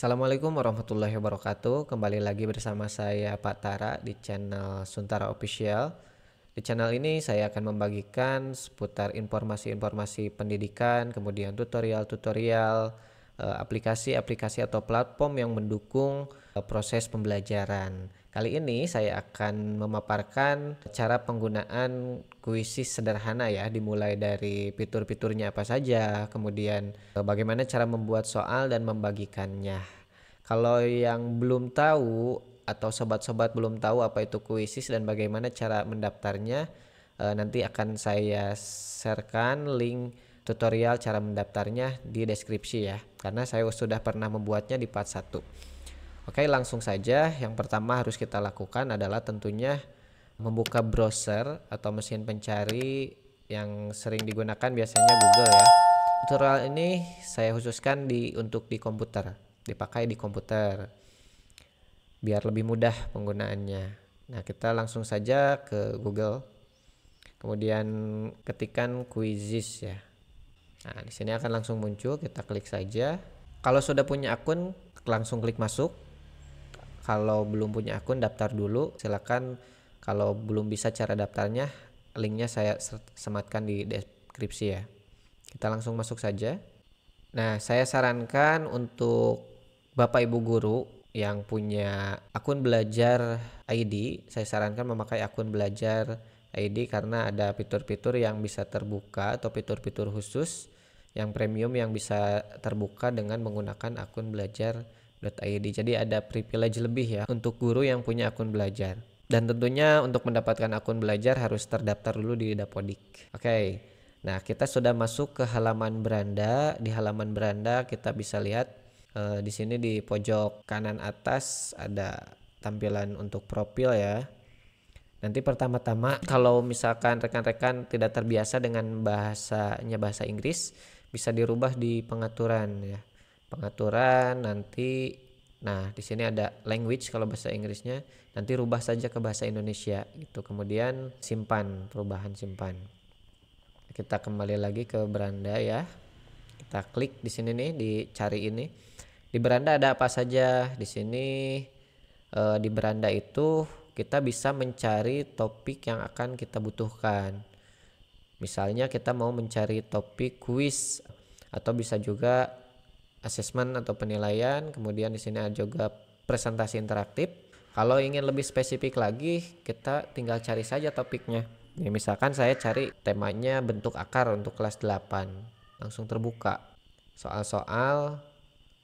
Assalamualaikum warahmatullahi wabarakatuh. Kembali lagi bersama saya Pak Tara di channel Suntara Official. Di channel ini saya akan membagikan seputar informasi-informasi pendidikan, kemudian tutorial-tutorial, aplikasi-aplikasi atau platform yang mendukung proses pembelajaran. Kali ini saya akan memaparkan cara penggunaan kuisis sederhana ya, dimulai dari fitur-fiturnya apa saja, kemudian bagaimana cara membuat soal dan membagikannya. Kalau yang belum tahu atau sobat-sobat belum tahu apa itu kuisis dan bagaimana cara mendaftarnya, nanti akan saya sharekan link tutorial cara mendaftarnya di deskripsi ya, karena saya sudah pernah membuatnya di part 1. Oke, langsung saja. Yang pertama harus kita lakukan adalah tentunya membuka browser atau mesin pencari yang sering digunakan biasanya Google ya. Tutorial ini saya khususkan untuk di komputer, dipakai di komputer biar lebih mudah penggunaannya. Nah, kita langsung saja ke Google. Kemudian ketikkan Quizzes ya. Nah, di sini akan langsung muncul, kita klik saja. Kalau sudah punya akun, langsung klik masuk. Kalau belum punya akun, daftar dulu. Silakan, kalau belum bisa cara daftarnya, linknya saya sematkan di deskripsi ya. Kita langsung masuk saja. Nah, saya sarankan untuk Bapak Ibu guru yang punya akun belajar ID, saya sarankan memakai akun belajar ID karena ada fitur-fitur yang bisa terbuka atau fitur-fitur khusus yang premium yang bisa terbuka dengan menggunakan akun belajar.id. Jadi ada privilege lebih ya untuk guru yang punya akun belajar. Dan tentunya untuk mendapatkan akun belajar harus terdaftar dulu di Dapodik. Oke. Nah, kita sudah masuk ke halaman beranda. Di halaman beranda kita bisa lihat di sini di pojok kanan atas ada tampilan untuk profil ya. Nanti pertama-tama kalau misalkan rekan-rekan tidak terbiasa dengan bahasa Inggris, bisa dirubah di pengaturan ya. Pengaturan nanti, nah di sini ada language kalau bahasa Inggrisnya, nanti rubah saja ke bahasa Indonesia gitu. Kemudian simpan, perubahan simpan. Kita kembali lagi ke beranda ya. Kita klik di sini nih, dicari ini. Di beranda ada apa saja? Di sini di beranda itu kita bisa mencari topik yang akan kita butuhkan. Misalnya kita mau mencari topik kuis atau bisa juga asesmen atau penilaian. Kemudian di sini ada juga presentasi interaktif. Kalau ingin lebih spesifik lagi, kita tinggal cari saja topiknya. Nih, misalkan saya cari temanya bentuk akar untuk kelas 8. Langsung terbuka. Soal-soal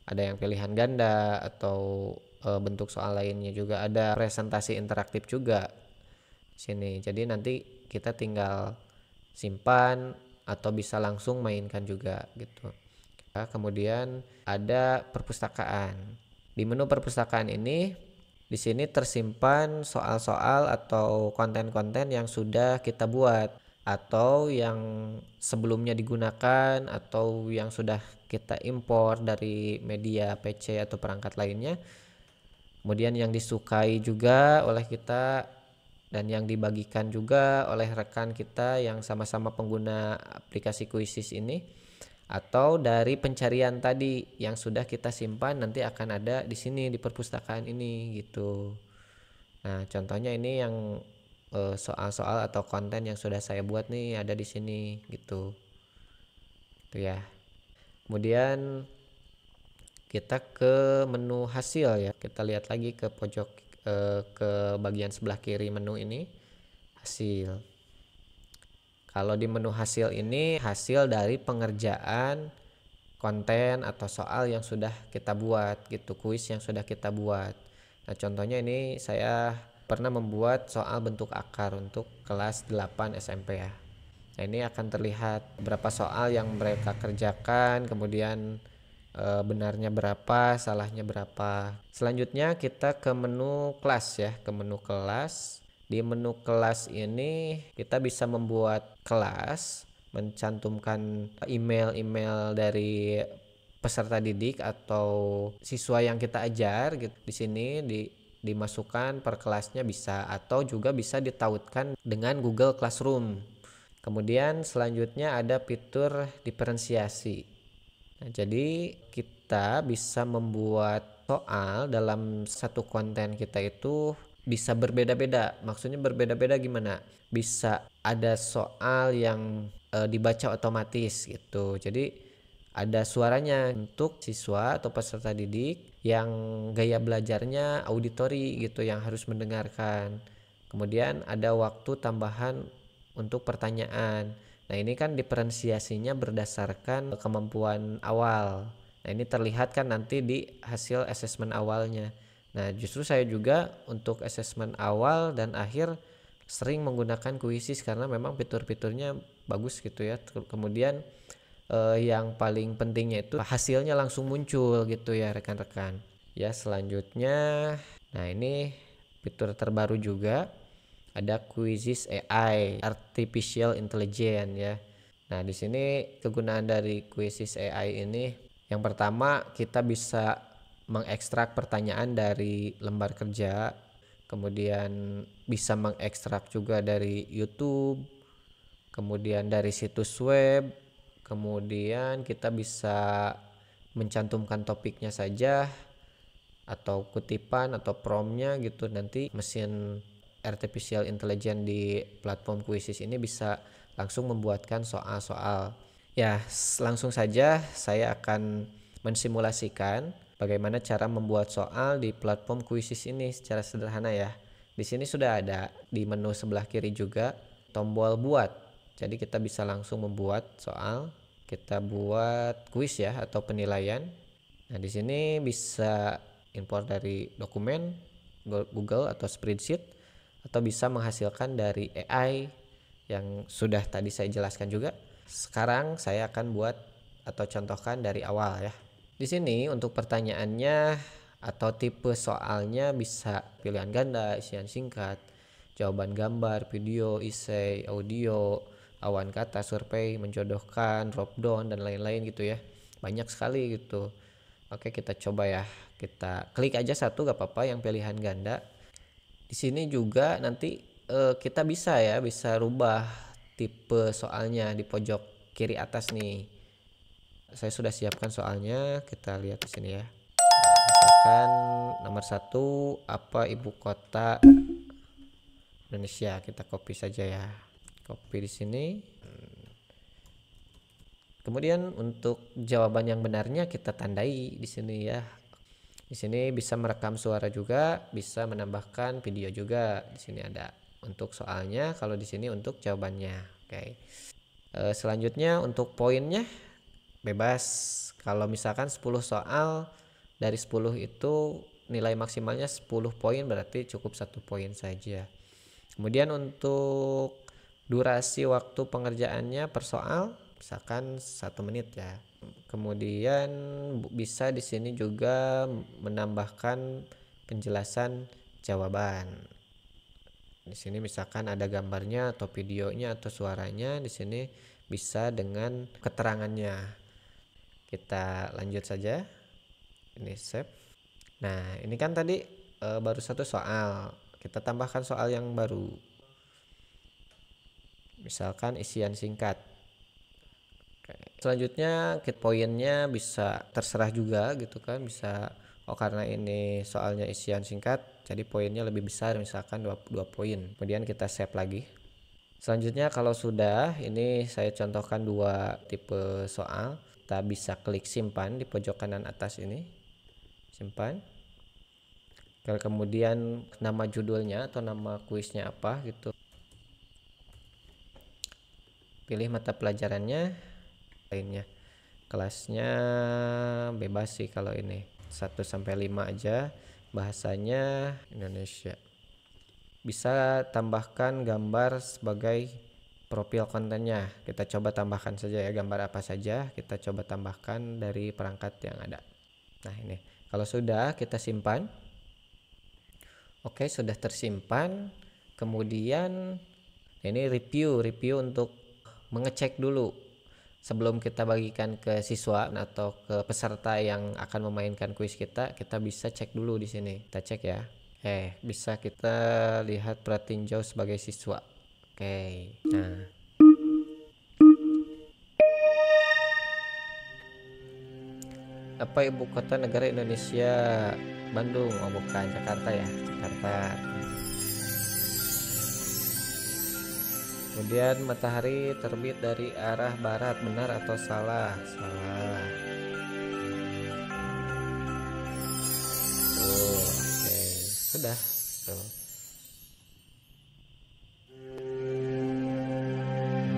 ada yang pilihan ganda atau bentuk soal lainnya juga, ada presentasi interaktif juga sini. Jadi nanti kita tinggal simpan atau bisa langsung mainkan juga gitu. Nah, kemudian ada perpustakaan. Di menu perpustakaan ini di sini tersimpan soal-soal atau konten-konten yang sudah kita buat atau yang sebelumnya digunakan atau yang sudah kita impor dari media PC atau perangkat lainnya. Kemudian yang disukai juga oleh kita dan yang dibagikan juga oleh rekan kita yang sama-sama pengguna aplikasi Quizzes ini, atau dari pencarian tadi yang sudah kita simpan nanti akan ada di sini di perpustakaan ini gitu. Nah, contohnya ini yang soal-soal atau konten yang sudah saya buat nih ada di sini gitu. Tuh ya. Kemudian kita ke menu hasil ya. Kita lihat lagi ke pojok ke bagian sebelah kiri menu ini, hasil. Kalau di menu hasil ini hasil dari pengerjaan konten atau soal yang sudah kita buat gitu, kuis yang sudah kita buat. Nah, contohnya ini saya pernah membuat soal bentuk akar untuk kelas 8 SMP ya. Nah, ini akan terlihat berapa soal yang mereka kerjakan, kemudian benarnya berapa, salahnya berapa. Selanjutnya kita ke menu kelas ya, ke menu kelas. Di menu kelas ini kita bisa membuat kelas, mencantumkan email-email dari peserta didik atau siswa yang kita ajar gitu. Di sini dimasukkan per kelasnya bisa, atau juga bisa ditautkan dengan Google Classroom. Kemudian selanjutnya ada fitur diferensiasi. Nah, jadi kita bisa membuat soal dalam satu konten kita itu bisa berbeda-beda. Maksudnya berbeda-beda gimana? Bisa ada soal yang dibaca otomatis gitu. Jadi ada suaranya untuk siswa atau peserta didik yang gaya belajarnya auditory gitu, yang harus mendengarkan. Kemudian ada waktu tambahan untuk pertanyaan. Nah, ini kan diferensiasinya berdasarkan kemampuan awal. Nah, ini terlihat kan nanti di hasil asesmen awalnya. Nah, justru saya juga untuk asesmen awal dan akhir sering menggunakan Quizzes karena memang fitur-fiturnya bagus gitu ya. Kemudian yang paling pentingnya itu hasilnya langsung muncul gitu ya rekan-rekan. Ya, selanjutnya, nah ini fitur terbaru juga, ada Quizzes AI, Artificial Intelligence ya. Nah, di sini kegunaan dari Quizzes AI ini, yang pertama kita bisa mengekstrak pertanyaan dari lembar kerja, kemudian bisa mengekstrak juga dari YouTube, kemudian dari situs web, kemudian kita bisa mencantumkan topiknya saja atau kutipan atau promptnya gitu. Nanti mesin artificial intelligence di platform Quizzes ini bisa langsung membuatkan soal-soal. Ya, langsung saja saya akan mensimulasikan bagaimana cara membuat soal di platform Quizzes ini secara sederhana ya. Di sini sudah ada di menu sebelah kiri juga tombol buat. Jadi kita bisa langsung membuat soal. Kita buat quiz ya atau penilaian. Nah, di sini bisa import dari dokumen Google atau spreadsheet, atau bisa menghasilkan dari AI yang sudah tadi saya jelaskan juga. Sekarang saya akan buat atau contohkan dari awal ya. Di sini untuk pertanyaannya atau tipe soalnya bisa pilihan ganda, isian singkat, jawaban gambar, video, essay, audio, awan kata, survei, menjodohkan, drop down, dan lain-lain gitu ya. Banyak sekali gitu. Oke, kita coba ya. Kita klik aja satu gak apa-apa yang pilihan ganda. Di sini juga nanti kita bisa rubah tipe soalnya di pojok kiri atas nih. Saya sudah siapkan soalnya, kita lihat di sini ya. Misalkan nomor 1, apa ibu kota Indonesia? Kita copy saja ya. Copy di sini. Kemudian untuk jawaban yang benarnya kita tandai di sini ya. Di sini bisa merekam suara juga, bisa menambahkan video juga. Di sini ada untuk soalnya, kalau di sini untuk jawabannya. Oke. Selanjutnya untuk poinnya bebas. Kalau misalkan 10 soal dari 10 itu nilai maksimalnya 10 poin, berarti cukup 1 poin saja. Kemudian untuk durasi waktu pengerjaannya per soal misalkan 1 menit ya. Kemudian bisa di sini juga menambahkan penjelasan jawaban. Di sini misalkan ada gambarnya atau videonya atau suaranya, di sini bisa dengan keterangannya. Kita lanjut saja. Ini save. Nah, ini kan tadi baru 1 soal. Kita tambahkan soal yang baru. Misalkan isian singkat. Selanjutnya poinnya bisa terserah juga gitu kan, bisa karena ini soalnya isian singkat jadi poinnya lebih besar, misalkan 2 poin. Kemudian kita save lagi. Selanjutnya kalau sudah, ini saya contohkan 2 tipe soal. Kita bisa klik simpan di pojok kanan atas ini. Simpan. Kemudian nama judulnya atau nama kuisnya apa gitu. Pilih mata pelajarannya, lainnya. Kelasnya bebas sih kalau ini 1-5 aja, bahasanya Indonesia. Bisa tambahkan gambar sebagai profil kontennya. Kita coba tambahkan saja ya, gambar apa saja kita coba tambahkan dari perangkat yang ada. Nah, ini kalau sudah kita simpan. Oke, sudah tersimpan. Kemudian ini review untuk mengecek dulu sebelum kita bagikan ke siswa atau ke peserta yang akan memainkan kuis kita bisa cek dulu di sini. Kita cek ya. Bisa kita lihat pratinjau sebagai siswa. Oke. Nah, Apa ibu kota negara Indonesia? Bandung. Oh bukan, Jakarta ya, Jakarta. Kemudian matahari terbit dari arah barat, benar atau salah? Salah. Oke, sudah. Tuh.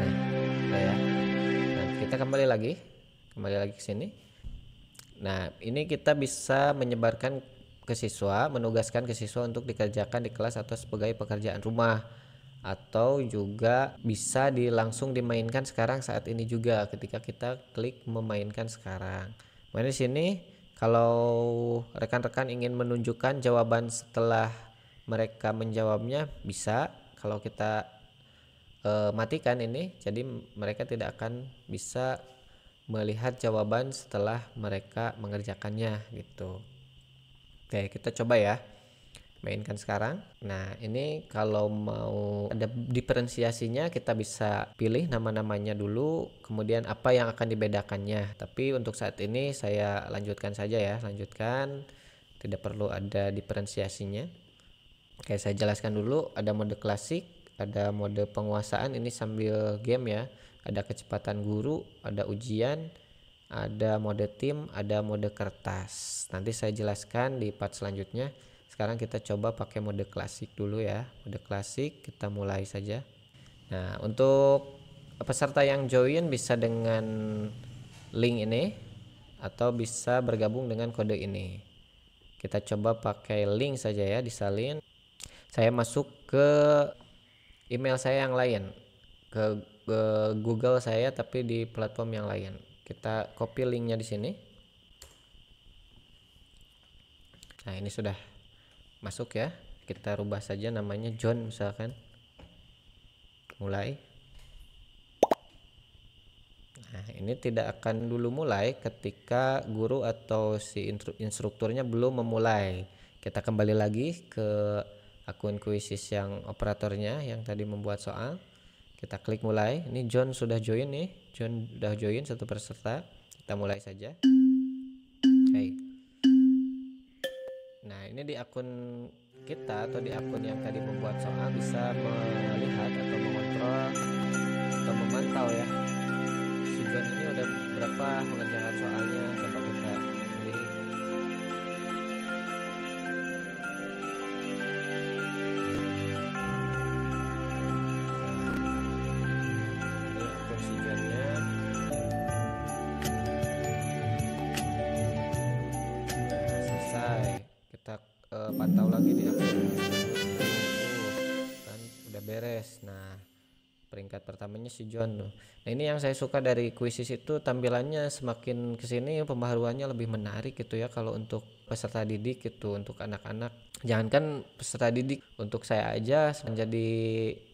Nah, udah ya. Nah, kita kembali lagi ke sini. Nah, ini kita bisa menyebarkan ke siswa, menugaskan ke siswa untuk dikerjakan di kelas atau sebagai pekerjaan rumah, atau juga bisa langsung dimainkan sekarang saat ini juga ketika kita klik memainkan sekarang. Di sini kalau rekan-rekan ingin menunjukkan jawaban setelah mereka menjawabnya bisa. Kalau kita matikan ini, jadi mereka tidak akan bisa melihat jawaban setelah mereka mengerjakannya gitu. Oke, kita coba ya mainkan sekarang. Nah, ini kalau mau ada diferensiasinya kita bisa pilih nama-namanya dulu, kemudian apa yang akan dibedakannya. Tapi untuk saat ini saya lanjutkan saja ya, lanjutkan, tidak perlu ada diferensiasinya. Oke, saya jelaskan dulu. Ada mode klasik, ada mode penguasaan, ini sambil game ya. Ada kecepatan guru, ada ujian, ada mode tim, ada mode kertas. Nanti saya jelaskan di part selanjutnya. Sekarang kita coba pakai mode klasik dulu ya. Mode klasik, kita mulai saja. Nah, untuk peserta yang join bisa dengan link ini atau bisa bergabung dengan kode ini. Kita coba pakai link saja ya, disalin. Saya masuk ke email saya yang lain, ke Google saya tapi di platform yang lain. Kita copy linknya di sini. Nah, ini sudah masuk ya. Kita rubah saja namanya John misalkan. Mulai. Nah, ini tidak akan dulu mulai ketika guru atau si instrukturnya belum memulai. Kita kembali lagi ke akun Quizzes yang operatornya yang tadi membuat soal. Kita klik mulai. Ini John sudah join nih. John sudah join satu peserta. Kita mulai saja. Oke. Nah, ini di akun kita atau di akun yang tadi membuat soal bisa melihat atau mengontrol atau memantau ya. Si John ini udah berapa mengerjakan soalnya. Coba kita pilih. Pantau lagi di akun kan udah beres. Nah, peringkat pertamanya si John tuh. Nah, ini yang saya suka dari Quizzes itu, tampilannya semakin kesini pembaharuannya lebih menarik gitu ya. Kalau untuk peserta didik itu, untuk anak-anak, jangankan peserta didik, untuk saya aja menjadi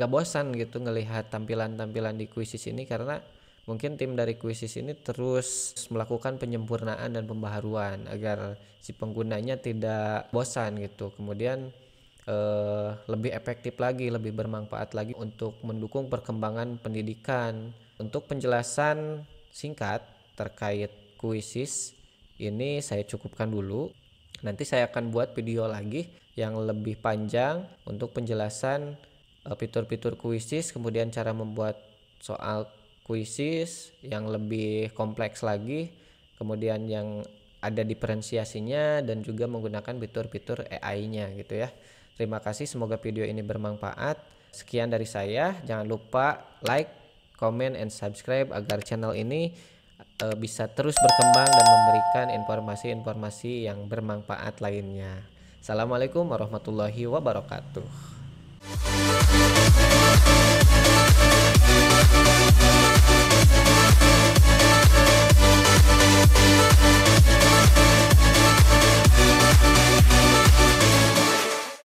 gak bosan gitu ngelihat tampilan-tampilan di Quizzes ini, karena mungkin tim dari Quizzes ini terus melakukan penyempurnaan dan pembaharuan agar si penggunanya tidak bosan gitu. Kemudian lebih efektif lagi, lebih bermanfaat lagi untuk mendukung perkembangan pendidikan. Untuk penjelasan singkat terkait Quizzes ini saya cukupkan dulu. Nanti saya akan buat video lagi yang lebih panjang untuk penjelasan fitur-fitur Quizzes, kemudian cara membuat soal Quizzes yang lebih kompleks lagi, kemudian yang ada diferensiasinya dan juga menggunakan fitur-fitur AI-nya gitu ya. Terima kasih, semoga video ini bermanfaat. Sekian dari saya, jangan lupa like, comment, and subscribe agar channel ini bisa terus berkembang dan memberikan informasi-informasi yang bermanfaat lainnya. Assalamualaikum warahmatullahi wabarakatuh.